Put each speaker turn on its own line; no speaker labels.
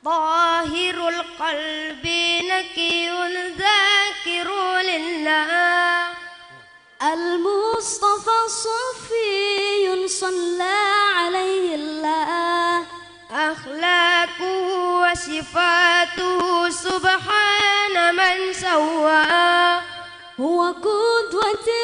طاهر القلب نقي ذاكر لله
المصطفى صفي صلى عليه الله
أخلاقه وصفاته سبحان من سوى
هو قدوتي